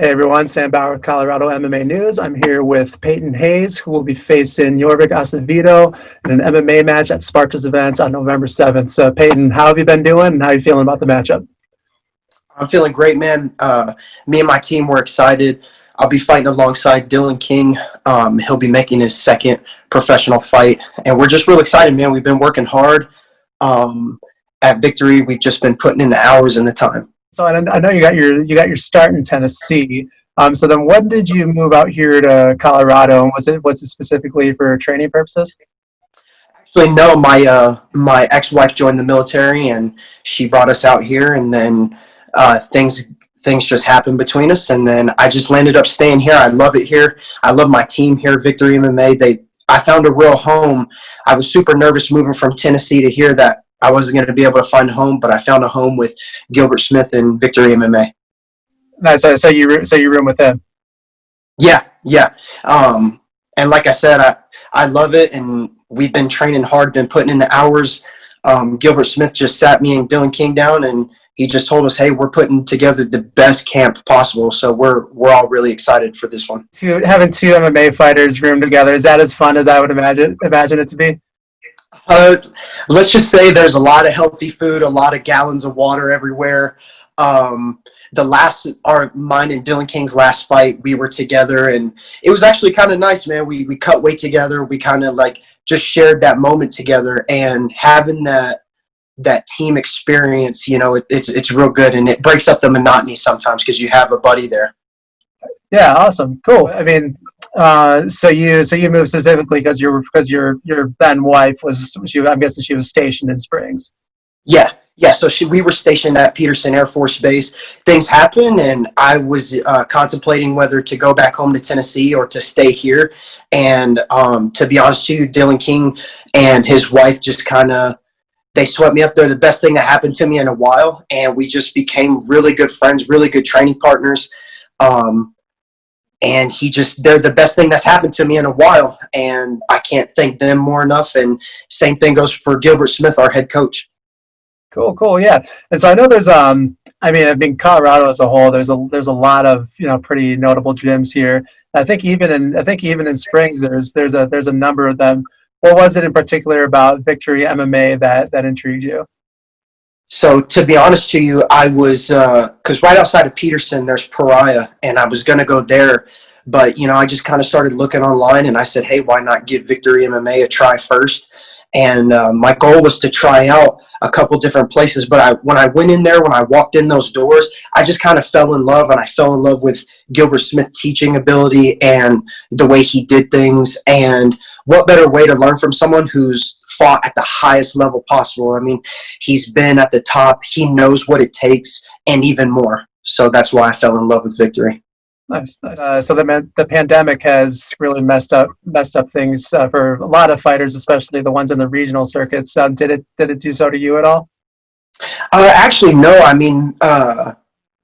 Hey everyone, Sam Bowar with Colorado MMA News. I'm here with Payton Hayes, who will be facing Jorvik Acevedo in an MMA match at Sparta's event on November 7th. So Payton, how have you been doing and how are you feeling about the matchup? I'm feeling great, man. Me and my team were excited. I'll be fighting alongside Dylan King. He'll be making his second professional fight, and we're just real excited, man. We've been working hard at Victory. We've just been putting in the hours and the time. So I know you got your start in Tennessee. So then when did you move out here to Colorado, and was it specifically for training purposes? Actually, no. My ex-wife joined the military, and she brought us out here, and then things just happened between us, and then I just landed up staying here. I love it here. I love my team here, Victory MMA. I found a real home. I was super nervous moving from Tennessee to here that I wasn't going to be able to find a home, but I found a home with Gilbert Smith and Victory MMA. Nice. So you room with him. Yeah. And like I said, I love it, and we've been training hard, been putting in the hours. Gilbert Smith just sat me and Dylan King down, and he just told us, hey, we're putting together the best camp possible. So we're all really excited for this one. Having two MMA fighters room together, is that as fun as I would imagine it to be? Let's just say there's a lot of healthy food, a lot of gallons of water everywhere. Mine and Dylan King's last fight, we were together, and it was actually kind of nice, man. We cut weight together. We kind of like just shared that moment together, and having that team experience, it's real good, and it breaks up the monotony sometimes because you have a buddy there. Yeah, awesome, cool. I mean, so you moved specifically because your then wife I'm guessing she was stationed in Springs. Yeah. So we were stationed at Peterson Air Force Base. Things happened, and I was contemplating whether to go back home to Tennessee or to stay here. And to be honest with you, Dylan King and his wife just they swept me up. They're the best thing that happened to me in a while, and we just became really good friends, really good training partners. And they're the best thing that's happened to me in a while, and I can't thank them more enough. And same thing goes for Gilbert Smith, our head coach. Cool, yeah. And so I know there's Colorado as a whole, there's a lot of pretty notable gyms here. I think even in Springs there's a number of them. What was it in particular about Victory MMA that intrigued you? So to be honest to you, I was because right outside of Peterson there's Pariah, and I was going to go there, but I just kind of started looking online, and I said, hey, why not give Victory MMA a try first? And my goal was to try out a couple different places, but when I went in there, when I walked in those doors, I just kind of fell in love, and I fell in love with Gilbert Smith's teaching ability and the way he did things. And what better way to learn from someone who's fought at the highest level possible? I mean, he's been at the top. He knows what it takes and even more. So that's why I fell in love with Victory. Nice. So the pandemic has really messed up things for a lot of fighters, especially the ones in the regional circuits. Did it do so to you at all? Actually, no. I mean,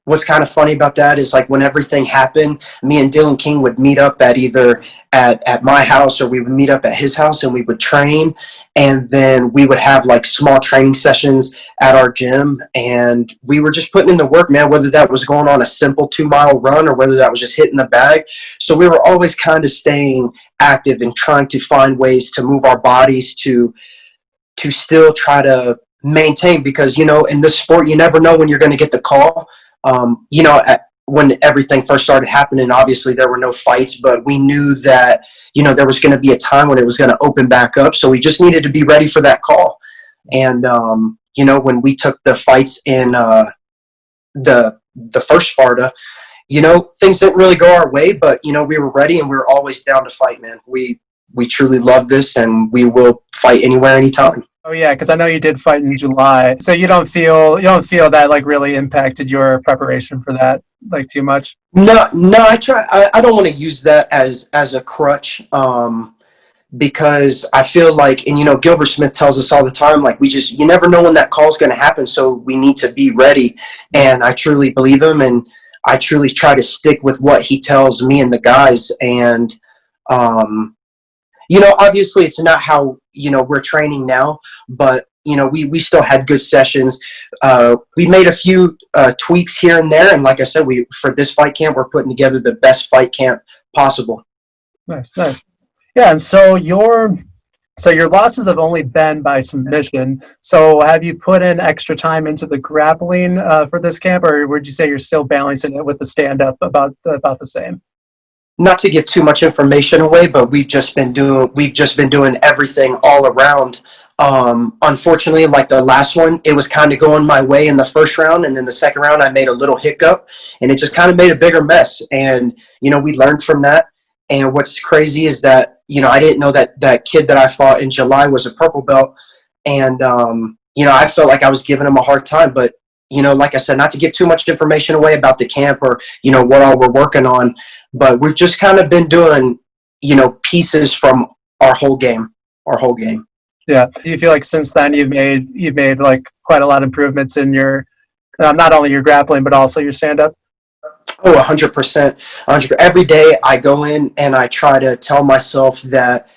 what's kind of funny about that is, like, when everything happened, me and Dylan King would meet up at either at my house, or we would meet up at his house, and we would train, and then we would have like small training sessions at our gym, and we were just putting in the work, man, whether that was going on a simple 2-mile run or whether that was just hitting the bag. So we were always kind of staying active and trying to find ways to move our bodies to still try to maintain, because in this sport you never know when you're going to get the call. When everything first started happening, obviously there were no fights, but we knew that, there was going to be a time when it was going to open back up. So we just needed to be ready for that call. And, when we took the fights in the first Sparta, things didn't really go our way, but, we were ready, and we were always down to fight, man. We truly love this, and we will fight anywhere, anytime. Oh yeah, because I know you did fight in July. So you don't feel that like really impacted your preparation for that like too much? No. I don't want to use that as a crutch, because I feel like, and Gilbert Smith tells us all the time, like, you never know when that call is going to happen, so we need to be ready. And I truly believe him, and I truly try to stick with what he tells me and the guys. And obviously it's not how we're training now, but we still had good sessions. We made a few tweaks here and there, and like I said, for this fight camp, we're putting together the best fight camp possible. Nice, nice. Yeah, and so your losses have only been by submission. So have you put in extra time into the grappling for this camp, or would you say you're still balancing it with the stand-up about the same? Not to give too much information away, but we've just been doing everything all around. Unfortunately, like the last one, it was kind of going my way in the first round, and then the second round I made a little hiccup, and it just kind of made a bigger mess. And we learned from that. And what's crazy is that I didn't know that kid that I fought in July was a purple belt, and I felt like I was giving him a hard time. But like I said, not to give too much information away about the camp or what all we're working on, but we've just kind of been doing pieces from our whole game. Yeah. Do you feel like since then you've made like quite a lot of improvements in your not only your grappling but also your stand-up? Oh, 100%. 100%. Every day I go in and I try to tell myself that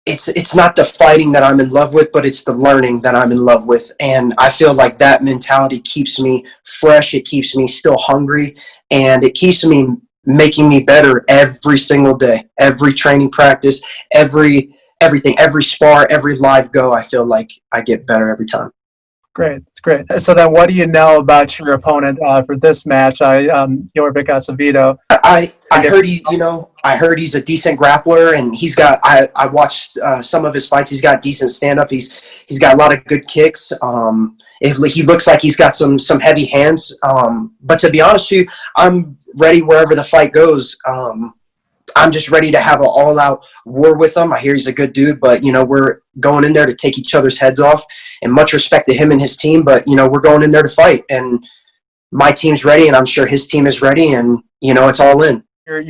it's not the fighting that I'm in love with, but it's the learning that I'm in love with. And I feel like that mentality keeps me fresh. It keeps me still hungry, and it keeps me making me better every single day, every training practice, everything, every spar, every live go. I feel like I get better every time. Great, it's great. So then, what do you know about your opponent for this match? Jorvik Acevedo. I heard I heard he's a decent grappler, and he's got. I watched some of his fights. He's got decent stand up. He's got a lot of good kicks. He looks like he's got some heavy hands. But to be honest with you, I'm ready wherever the fight goes. I'm just ready to have an all-out war with him. I hear he's a good dude, but, we're going in there to take each other's heads off, and much respect to him and his team, but, we're going in there to fight, and my team's ready, and I'm sure his team is ready, and, it's all in.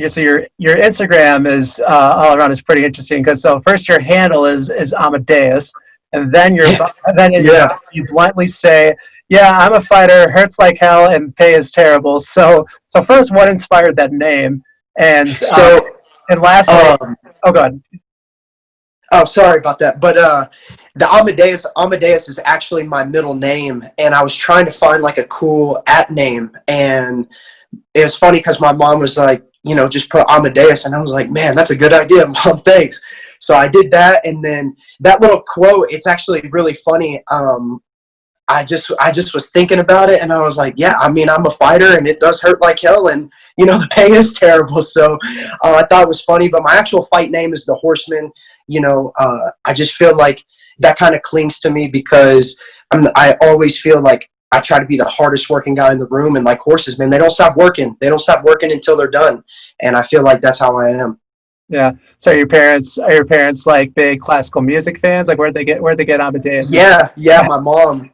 So your Instagram is all around is pretty interesting because first your handle is Amadeus, and then you bluntly say, "Yeah, I'm a fighter, hurts like hell, and pay is terrible." So first, what inspired that name? And lastly, go ahead. Oh, sorry about that. But the Amadeus is actually my middle name, and I was trying to find like a cool name, and it was funny because my mom was like, just put Amadeus, and I was like, man, that's a good idea, Mom, thanks. So I did that, and then that little quote, it's actually really funny. I just was thinking about it, and I was like, yeah, I mean, I'm a fighter, and it does hurt like hell, and the pay is terrible. So I thought it was funny, but my actual fight name is the Horseman. I just feel like that kind of clings to me because I always feel like I try to be the hardest working guy in the room, and like horses, man, they don't stop working. They don't stop working until they're done, and I feel like that's how I am. Yeah. So are your parents like big classical music fans? Like where'd they get Amadeus? Yeah. My mom,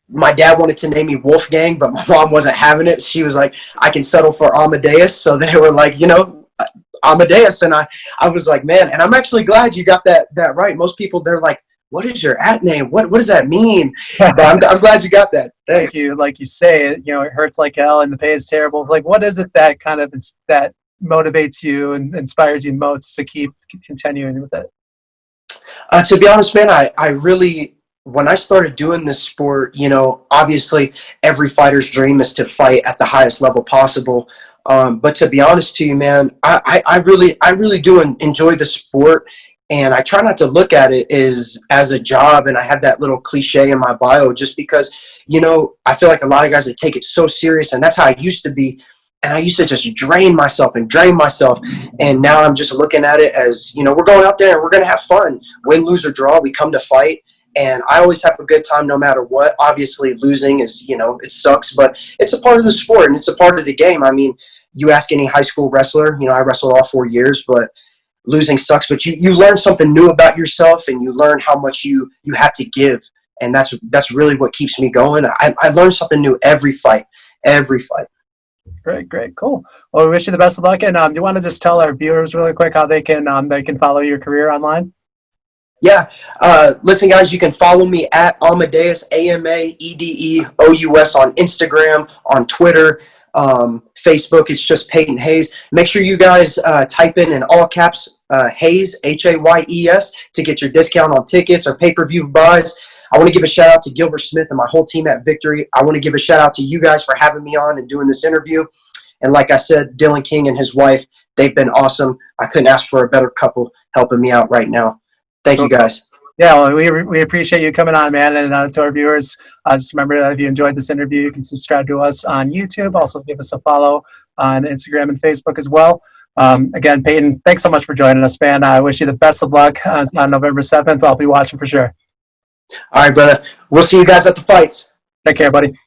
my dad wanted to name me Wolfgang, but my mom wasn't having it. She was like, I can settle for Amadeus. So they were like, Amadeus. And I was like, man, and I'm actually glad you got that right. Most people, they're like, what is your name? What does that mean? But I'm glad you got that. Thanks. Like you say, it hurts like hell and the pay is terrible. It's like, what is it that kind of that motivates you and inspires you most to keep continuing with it? To be honest, man, I really, when I started doing this sport, obviously every fighter's dream is to fight at the highest level possible. But to be honest to you, man, I really do enjoy the sport, and I try not to look at it as a job. And I have that little cliche in my bio just because, I feel like a lot of guys that take it so serious, and that's how I used to be. And I used to just drain myself. And now I'm just looking at it as, we're going out there and we're going to have fun. Win, lose, or draw, we come to fight. And I always have a good time no matter what. Obviously, losing is, it sucks, but it's a part of the sport and it's a part of the game. I mean, you ask any high school wrestler, I wrestled all 4 years, but losing sucks. But you learn something new about yourself, and you learn how much you have to give. And that's really what keeps me going. I learn something new every fight. Great, cool. Well, we wish you the best of luck. And do you want to just tell our viewers really quick how they can follow your career online? Yeah. Listen, guys, you can follow me at Amadeus, AMAEDEOUS on Instagram, on Twitter, Facebook. It's just Payton Hayes. Make sure you guys type in all caps Hayes, Hayes, to get your discount on tickets or pay-per-view buys. I want to give a shout out to Gilbert Smith and my whole team at Victory. I want to give a shout out to you guys for having me on and doing this interview. And like I said, Dylan King and his wife, they've been awesome. I couldn't ask for a better couple helping me out right now. Thank you, guys. Yeah, well, we appreciate you coming on, man. And to our viewers, just remember that if you enjoyed this interview, you can subscribe to us on YouTube. Also, give us a follow on Instagram and Facebook as well. Again, Payton, thanks so much for joining us, man. I wish you the best of luck on November 7th. I'll be watching for sure. All right, brother. We'll see you guys at the fights. Take care, buddy.